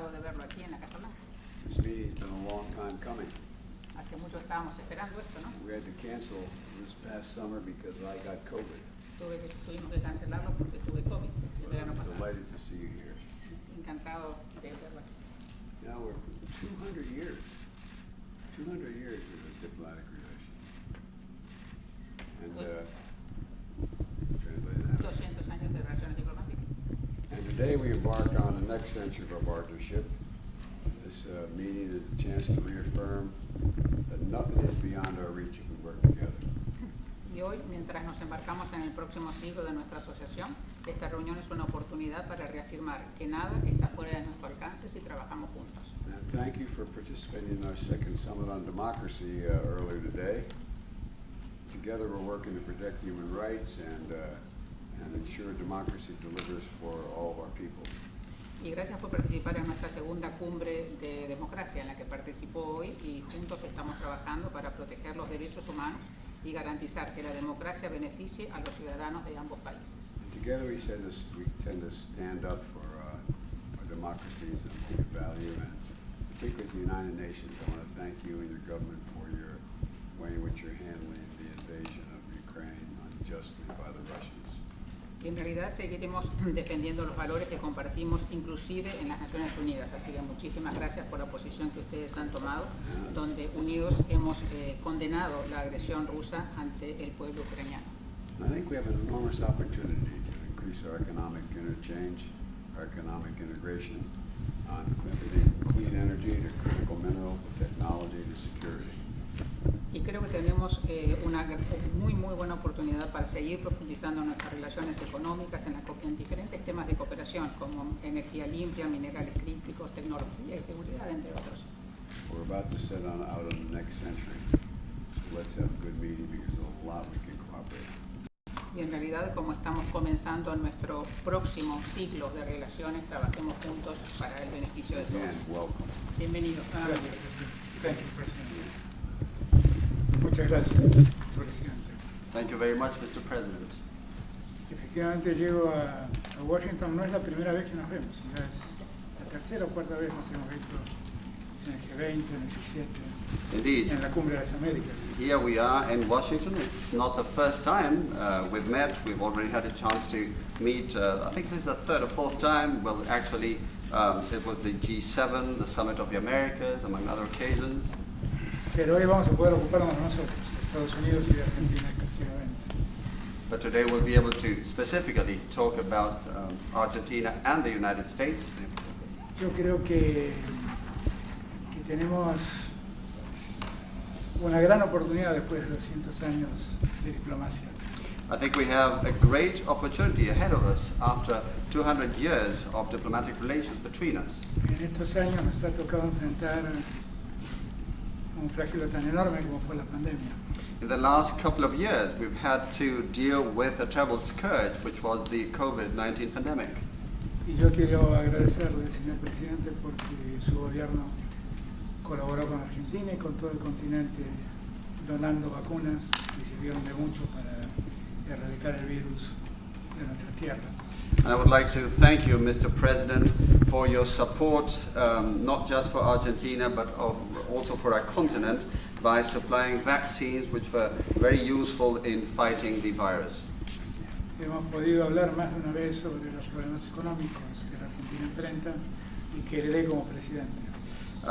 encantado de verlo aquí en la Casa Blanca. This meeting's been a long time coming. Hace mucho estábamos esperando esto, ¿no? We had to cancel this past summer because I got COVID. Tuvimos que cancelarlo porque tuve COVID el But verano I'm pasado. delighted to see you here. Encantado de verlo aquí. Now we're 200 years. 200 years of a diplomatic relation. And translate that. 200 años de relaciones diplomáticas. And today we embark on the next century of our partnership. This meeting is a chance to reaffirm that nothing is beyond our reach if we work together. Y hoy, mientras nos embarcamos en el próximo siglo de nuestra asociación, esta reunión es una oportunidad para reafirmar que nada está fuera de nuestro alcance si trabajamos juntos. And thank you for participating in our second Summit on Democracy earlier today. Together we're working to protect human rights and ensure democracy delivers for all of our people. Y gracias por participar en nuestra segunda cumbre de democracia en la que participó hoy, y juntos estamos trabajando para proteger los derechos humanos y garantizar que la democracia beneficie a los ciudadanos de ambos países. Together we tend to stand up for our democracies and make it value, and particularly the United Nations. I want to thank you and your government for your way in which you're handling the invasion of Ukraine unjustly by the Russians. Y en realidad seguiremos defendiendo los valores que compartimos inclusive en las Naciones Unidas. Así que muchísimas gracias por la posición que ustedes han tomado, donde unidos hemos condenado la agresión rusa ante el pueblo ucraniano. I think we have an enormous opportunity to increase our economic interchange, our economic integration on clean energy, to critical minerals, to technology, to security. Y creo que tenemos una muy buena oportunidad para seguir profundizando nuestras relaciones económicas en diferentes temas de cooperación, como energía limpia, minerales críticos, tecnología y seguridad, entre otros. We're about to set out on the next century. So let's have a good meeting because there's a lot we can cooperate. Y en realidad, como estamos comenzando nuestro próximo ciclo de relaciones, trabajemos juntos para el beneficio de todos. Again, welcome. Bienvenidos. Thank you, President. Muchas gracias, Presidente. Thank you very much, Mr. President. Efectivamente llego a Washington, no es la primera vez que nos vemos, ya es la tercera o cuarta vez nos hemos visto en el G20, en el G7, Indeed. en la Cumbre de las Américas. Here we are in Washington. It's not the first time we've met. We've already had a chance to meet, I think this is the third or fourth time. Well, actually, it was the G7, the Summit of the Americas, among other occasions. Pero hoy vamos a poder ocuparnos nosotros, Estados Unidos y de Argentina exclusivamente. But today we'll be able to specifically talk about Argentina and the United States. Yo creo que tenemos una gran oportunidad después de 200 años de diplomacia. I think we have a great opportunity ahead of us after 200 years of diplomatic relations between us. En estos años nos ha tocado enfrentar un flagelo tan enorme como fue la pandemia. In the last couple of years, we've had to deal with a terrible scourge, which was the COVID-19 pandemic. Y yo quiero agradecerle, señor presidente, porque su gobierno colaboró con Argentina y con todo el continente donando vacunas que sirvieron de mucho para erradicar el virus de nuestra tierra. And I would like to thank you, Mr. President, for your support, not just for Argentina, but also for our continent, by supplying vaccines which were very useful in fighting the virus. Hemos podido hablar más de una vez sobre los problemas económicos que la Argentina enfrenta y que heredé como presidente.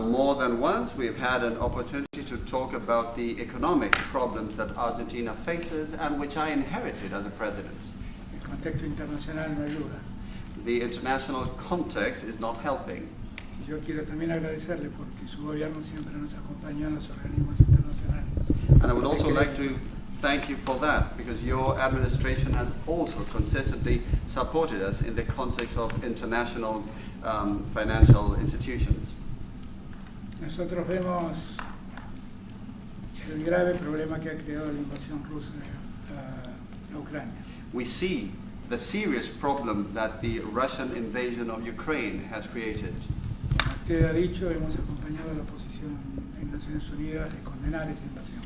More than once, we've had an opportunity to talk about the economic problems that Argentina faces and which I inherited as a president. El contexto internacional no ayuda. The international context is not helping. Y yo quiero también agradecerle porque su gobierno siempre nos acompañó en los organismos internacionales. And I would also like to thank you for that, because your administration has also consistently supported us in the context of international financial institutions. Nosotros vemos el grave problema que ha creado la invasión rusa a Ucrania. We see the serious problem that the Russian invasion of Ukraine has created. Como usted ha dicho, hemos acompañado a la posición en Naciones Unidas de condenar esa invasión.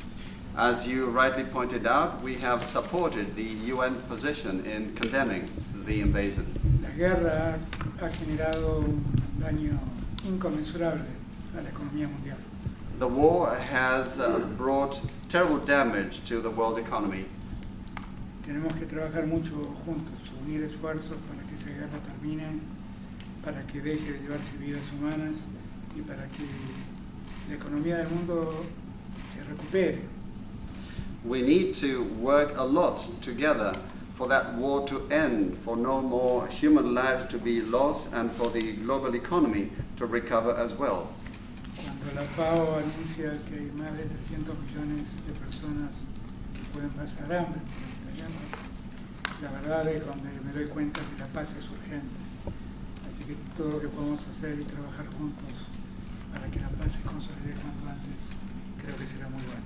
As you rightly pointed out, we have supported the UN position in condemning the invasion. La guerra ha generado un daño inconmensurable a la economía mundial. The war has brought terrible damage to the world economy. Tenemos que trabajar mucho juntos, unir esfuerzos para que esa guerra termine, para que deje de llevarse vidas humanas y para que la economía del mundo se recupere. We need to work a lot together for that war to end, for no more human lives to be lost, and for the global economy to recover as well. Cuando la FAO anuncia que hay más de 300 millones de personas que pueden pasar hambre por esta guerra, la verdad es cuando me doy cuenta que la paz es urgente. Así que todo lo que podamos hacer y trabajar juntos para que la paz se consolide cuanto antes, creo que será muy bueno.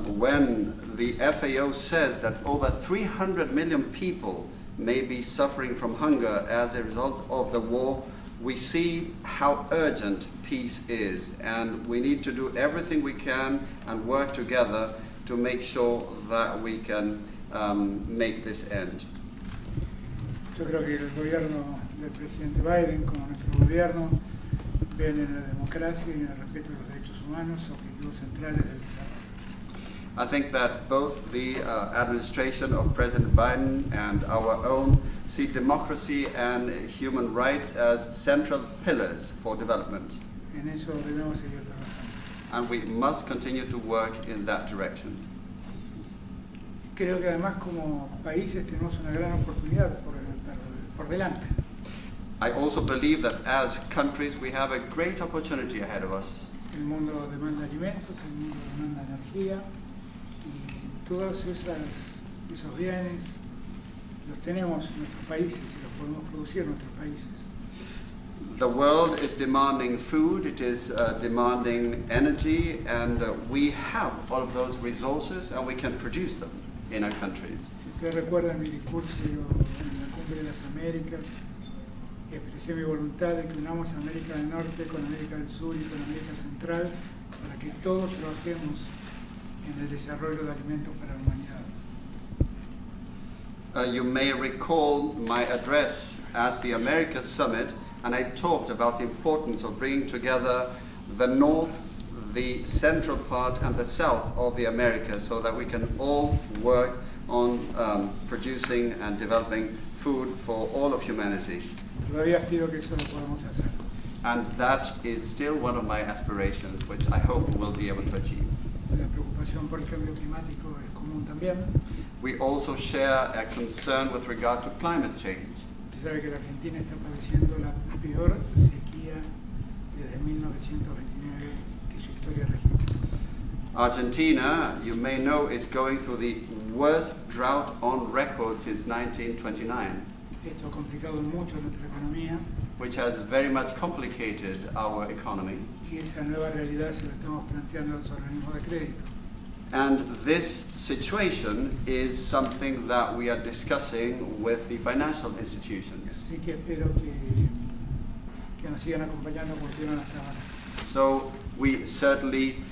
When the FAO says that over 300 million people may be suffering from hunger as a result of the war, we see how urgent peace is, and we need to do everything we can and work together to make sure that we can make this end. Yo creo que el gobierno del presidente Biden, como nuestro gobierno, ven en la democracia y en el respeto de los derechos humanos objetivos centrales del desarrollo. I think that both the administration of President Biden and our own see democracy and human rights as central pillars for development. En eso debemos seguir trabajando. And we must continue to work in that direction. Creo que además como países tenemos una gran oportunidad por delante. I also believe that as countries we have a great opportunity ahead of us. El mundo demanda alimentos, el mundo demanda energía y todos esos bienes los tenemos en nuestros países y los podemos producir en nuestros países. The world is demanding food, it is demanding energy, and we have all of those resources and we can produce them in our countries. Si ustedes recuerdan mi discurso en la Cumbre de las Américas, expresé mi voluntad de que unamos América del Norte con América del Sur y con América Central para que todos trabajemos en el desarrollo de alimentos para la humanidad. You may recall my address at the Americas Summit, and I talked about the importance of bringing together the North, the central part, and the South of the Americas so that we can all work on producing and developing food for all of humanity. Todavía aspiro que eso lo podamos hacer. And that is still one of my aspirations, which I hope we'll be able to achieve. La preocupación por el cambio climático es común también. We also share a concern with regard to climate change. Usted sabe que la Argentina está padeciendo la peor sequía desde 1929 que su historia registra. Argentina, you may know, is going through the worst drought on record since 1929. Esto ha complicado mucho nuestra economía which has very much complicated our economy. y esa nueva realidad se la estamos planteando a los organismos de crédito. And this situation is something that we are discussing with the financial institutions. Así que espero que nos sigan acompañando como estuvieron hasta ahora. So we certainly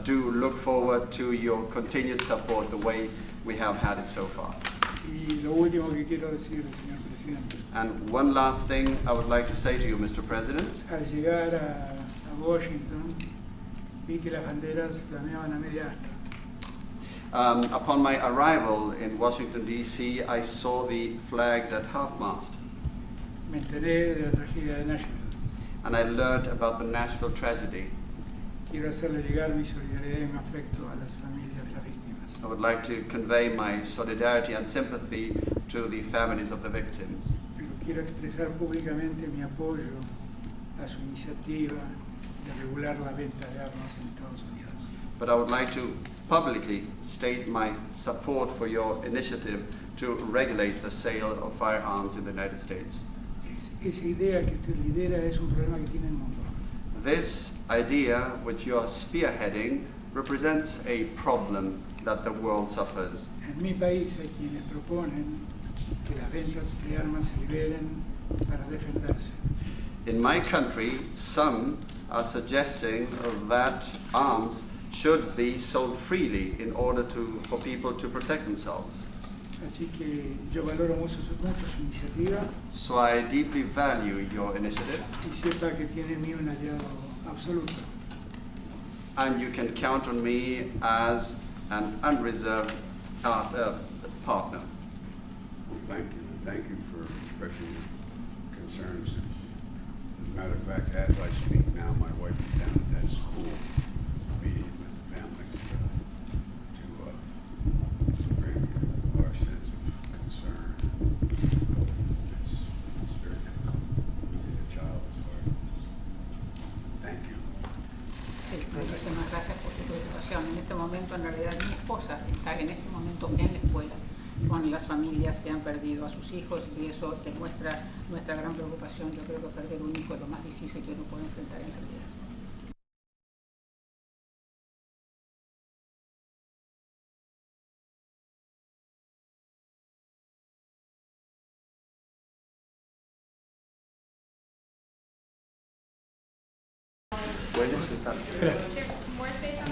do look forward to your continued support the way we have had it so far. Y lo último que quiero decir, señor presidente, And one last thing I would like to say to you, Mr. President. al llegar a Washington vi que las banderas flameaban a media asta. Upon my arrival in Washington, D.C., I saw the flags at half-mast. Me enteré de la tragedia de Nashville. And I learned about the Nashville tragedy. Quiero hacerle llegar mi solidaridad y mi afecto a las familias de las víctimas. I would like to convey my solidarity and sympathy to the families of the victims. Pero quiero expresar públicamente mi apoyo a su iniciativa de regular la venta de armas en Estados Unidos. But I would like to publicly state my support for your initiative to regulate the sale of firearms in the United States. Esa idea que usted lidera es un problema que tiene el mundo. This idea, which you are spearheading, represents a problem that the world suffers. En mi país hay quienes proponen que las ventas de armas se liberen para defenderse. In my country, some are suggesting that arms should be sold freely in order for people to protect themselves. Así que yo valoro mucho su iniciativa So I deeply value your initiative, y sepa que tiene en mí un aliado absoluto. and you can count on me as an unreserved partner. Well, thank you. Thank you for expressing your concerns. As a matter of fact, as I speak now, my wife is down at that school meeting with the families to bring our sense of concern. It's very difficult losing a child as hard. Thank you. Sí, muchísimas gracias por su preocupación. En este momento, en realidad, mi esposa está en este momento en la escuela con las familias que han perdido a sus hijos, y eso demuestra nuestra gran preocupación. Yo creo que perder un hijo es lo más difícil que uno puede enfrentar en la vida. Pueden sentarse. Gracias. There's more space